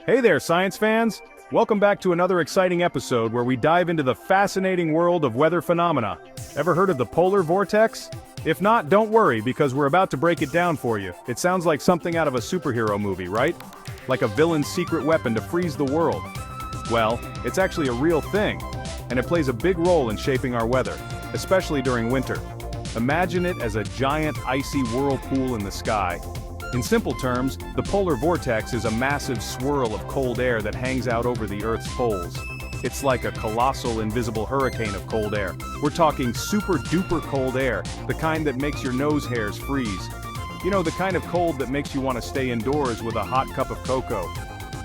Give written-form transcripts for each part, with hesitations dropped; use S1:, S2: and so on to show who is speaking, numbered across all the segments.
S1: Hey there, science fans! Welcome back to another exciting episode where we dive into the fascinating world of weather phenomena. Ever heard of the polar vortex? If not, don't worry, because we're about to break it down for you. It sounds like something out of a superhero movie, right? Like a villain's secret weapon to freeze the world. Well, it's actually a real thing, and it plays a big role in shaping our weather, especially during winter. Imagine it as a giant icy whirlpool in the sky. In simple terms, the polar vortex is a massive swirl of cold air that hangs out over the Earth's poles. It's like a colossal invisible hurricane of cold air. We're talking super duper cold air, the kind that makes your nose hairs freeze. You know, the kind of cold that makes you want to stay indoors with a hot cup of cocoa.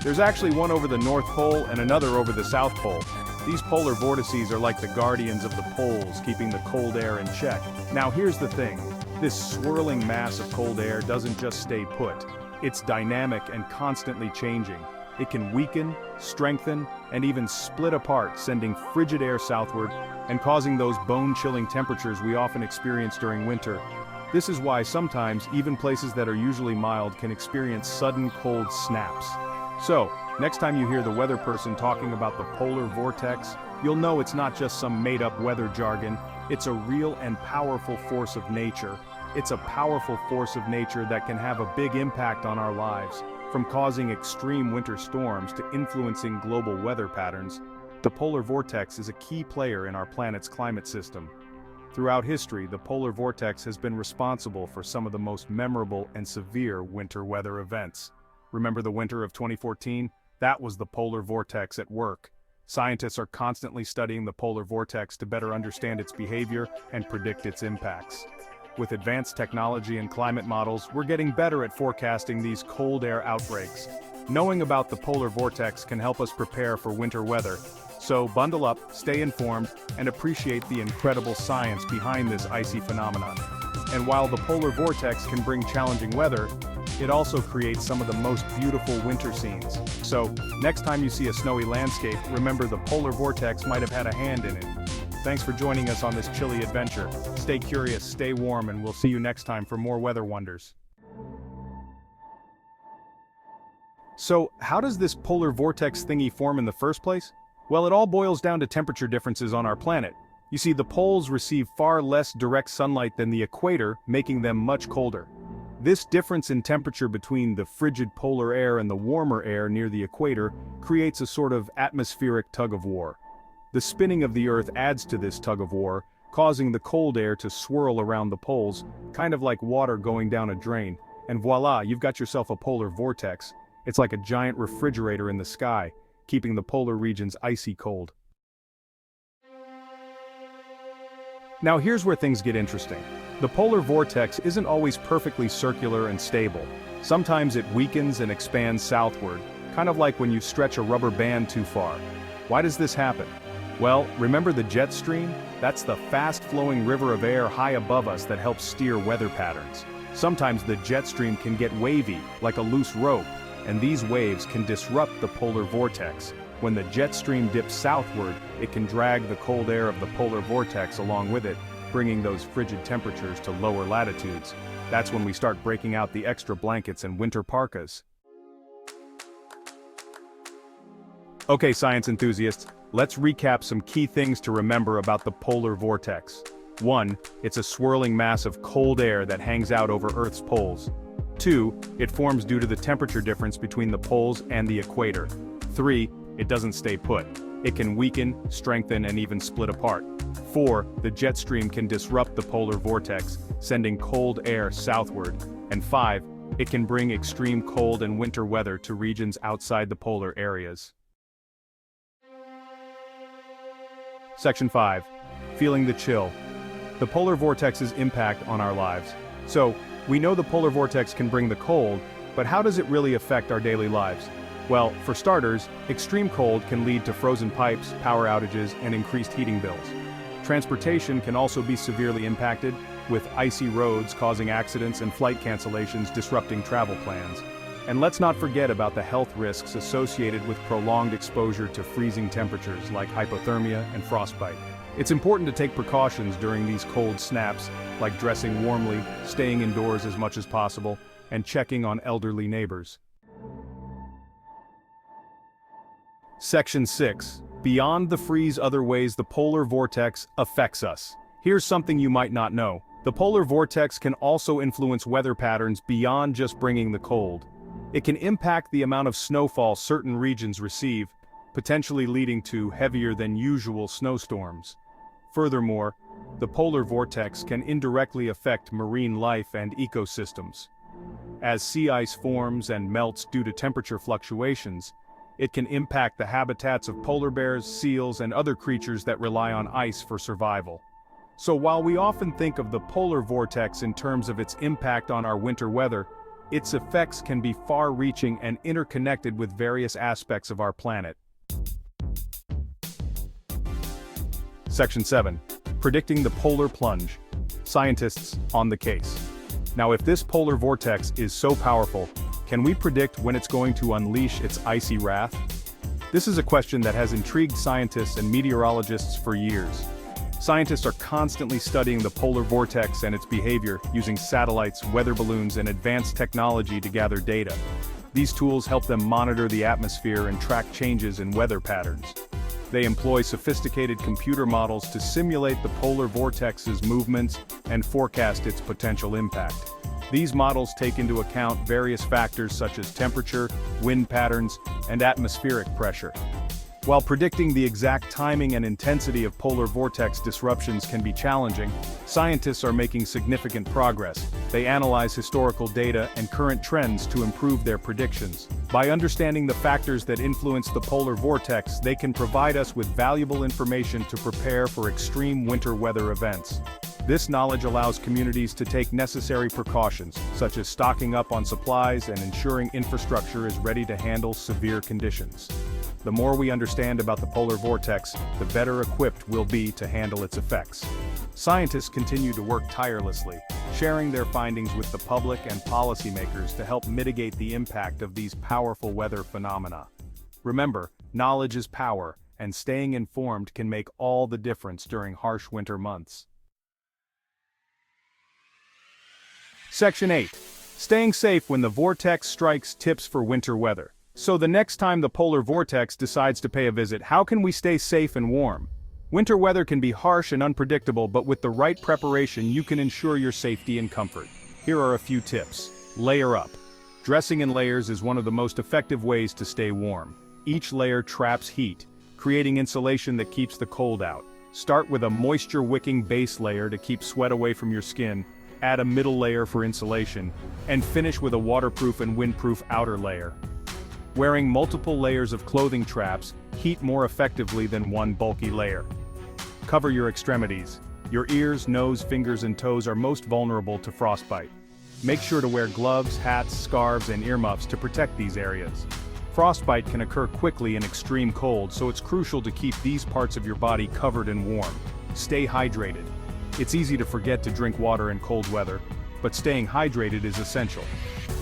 S1: There's actually one over the North Pole and another over the South Pole. These polar vortices are like the guardians of the poles, keeping the cold air in check. Now here's the thing. This swirling mass of cold air doesn't just stay put. It's dynamic and constantly changing. It can weaken, strengthen, and even split apart, sending frigid air southward and causing those bone-chilling temperatures we often experience during winter. This is why sometimes even places that are usually mild can experience sudden cold snaps. So, next time you hear the weather person talking about the polar vortex, you'll know it's not just some made-up weather jargon. It's a real and powerful force of nature. It's a powerful force of nature that can have a big impact on our lives, from causing extreme winter storms to influencing global weather patterns. The polar vortex is a key player in our planet's climate system. Throughout history, the polar vortex has been responsible for some of the most memorable and severe winter weather events. Remember the winter of 2014? That was the polar vortex at work. Scientists are constantly studying the polar vortex to better understand its behavior and predict its impacts. With advanced technology and climate models, we're getting better at forecasting these cold air outbreaks. Knowing about the polar vortex can help us prepare for winter weather. So bundle up, stay informed, and appreciate the incredible science behind this icy phenomenon. And while the polar vortex can bring challenging weather, it also creates some of the most beautiful winter scenes. So, next time you see a snowy landscape, remember the polar vortex might have had a hand in it. Thanks for joining us on this chilly adventure. Stay curious, stay warm, and we'll see you next time for more weather wonders. So, how does this polar vortex thingy form in the first place? Well, it all boils down to temperature differences on our planet. You see, the poles receive far less direct sunlight than the equator, making them much colder. This difference in temperature between the frigid polar air and the warmer air near the equator creates a sort of atmospheric tug-of-war. The spinning of the Earth adds to this tug-of-war, causing the cold air to swirl around the poles, kind of like water going down a drain, and voila, you've got yourself a polar vortex. It's like a giant refrigerator in the sky, keeping the polar regions icy cold. Now here's where things get interesting. The polar vortex isn't always perfectly circular and stable. Sometimes it weakens and expands southward, kind of like when you stretch a rubber band too far. Why does this happen? Well, remember the jet stream? That's the fast-flowing river of air high above us that helps steer weather patterns. Sometimes the jet stream can get wavy, like a loose rope, and these waves can disrupt the polar vortex. When the jet stream dips southward, it can drag the cold air of the polar vortex along with it, bringing those frigid temperatures to lower latitudes. That's when we start breaking out the extra blankets and winter parkas. Okay, science enthusiasts, let's recap some key things to remember about the polar vortex. 1. It's a swirling mass of cold air that hangs out over Earth's poles. 2. It forms due to the temperature difference between the poles and the equator. 3. It doesn't stay put. It can weaken, strengthen, and even split apart. 4. The jet stream can disrupt the polar vortex, sending cold air southward. And 5. It can bring extreme cold and winter weather to regions outside the polar areas. Section 5. Feeling the chill. The polar vortex's impact on our lives. So, we know the polar vortex can bring the cold, but how does it really affect our daily lives? Well, for starters, extreme cold can lead to frozen pipes, power outages, and increased heating bills. Transportation can also be severely impacted, with icy roads causing accidents and flight cancellations disrupting travel plans. And let's not forget about the health risks associated with prolonged exposure to freezing temperatures like hypothermia and frostbite. It's important to take precautions during these cold snaps, like dressing warmly, staying indoors as much as possible, and checking on elderly neighbors. Section 6. Beyond the freeze, other ways the polar vortex affects us. Here's something you might not know. The polar vortex can also influence weather patterns beyond just bringing the cold. It can impact the amount of snowfall certain regions receive, potentially leading to heavier than usual snowstorms. Furthermore, the polar vortex can indirectly affect marine life and ecosystems. As sea ice forms and melts due to temperature fluctuations, it can impact the habitats of polar bears, seals, and other creatures that rely on ice for survival. So while we often think of the polar vortex in terms of its impact on our winter weather, its effects can be far-reaching and interconnected with various aspects of our planet. Section 7. Predicting the polar plunge. Scientists on the case. Now, if this polar vortex is so powerful, can we predict when it's going to unleash its icy wrath? This is a question that has intrigued scientists and meteorologists for years. Scientists are constantly studying the polar vortex and its behavior, using satellites, weather balloons, and advanced technology to gather data. These tools help them monitor the atmosphere and track changes in weather patterns. They employ sophisticated computer models to simulate the polar vortex's movements and forecast its potential impact. These models take into account various factors such as temperature, wind patterns, and atmospheric pressure. While predicting the exact timing and intensity of polar vortex disruptions can be challenging, scientists are making significant progress. They analyze historical data and current trends to improve their predictions. By understanding the factors that influence the polar vortex, they can provide us with valuable information to prepare for extreme winter weather events. This knowledge allows communities to take necessary precautions, such as stocking up on supplies and ensuring infrastructure is ready to handle severe conditions. The more we understand about the polar vortex, the better equipped we'll be to handle its effects. Scientists continue to work tirelessly, sharing their findings with the public and policymakers to help mitigate the impact of these powerful weather phenomena. Remember, knowledge is power, and staying informed can make all the difference during harsh winter months. Section 8. Staying safe when the vortex strikes, tips for winter weather. So the next time the polar vortex decides to pay a visit, how can we stay safe and warm? Winter weather can be harsh and unpredictable, but with the right preparation you can ensure your safety and comfort. Here are a few tips. Layer up. Dressing in layers is one of the most effective ways to stay warm. Each layer traps heat, creating insulation that keeps the cold out. Start with a moisture-wicking base layer to keep sweat away from your skin, add a middle layer for insulation, and finish with a waterproof and windproof outer layer. Wearing multiple layers of clothing traps heat more effectively than one bulky layer. Cover your extremities. Your ears, nose, fingers, and toes are most vulnerable to frostbite. Make sure to wear gloves, hats, scarves, and earmuffs to protect these areas. Frostbite can occur quickly in extreme cold, so it's crucial to keep these parts of your body covered and warm. Stay hydrated. It's easy to forget to drink water in cold weather, but staying hydrated is essential.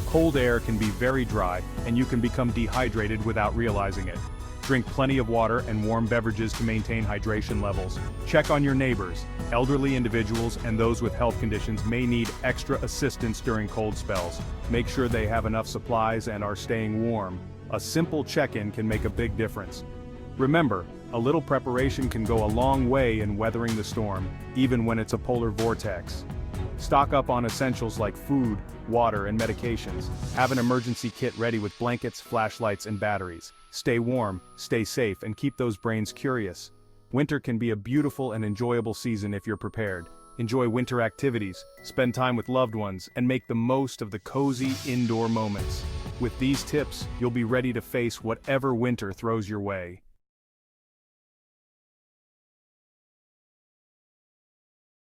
S1: Cold air can be very dry, and you can become dehydrated without realizing it. Drink plenty of water and warm beverages to maintain hydration levels. Check on your neighbors. Elderly individuals and those with health conditions may need extra assistance during cold spells. Make sure they have enough supplies and are staying warm. A simple check-in can make a big difference. Remember, a little preparation can go a long way in weathering the storm, even when it's a polar vortex. Stock up on essentials like food, water, and medications. Have an emergency kit ready with blankets, flashlights, and batteries. Stay warm, stay safe, and keep those brains curious. Winter can be a beautiful and enjoyable season if you're prepared. Enjoy winter activities, spend time with loved ones, and make the most of the cozy indoor moments. With these tips, you'll be ready to face whatever winter throws your way.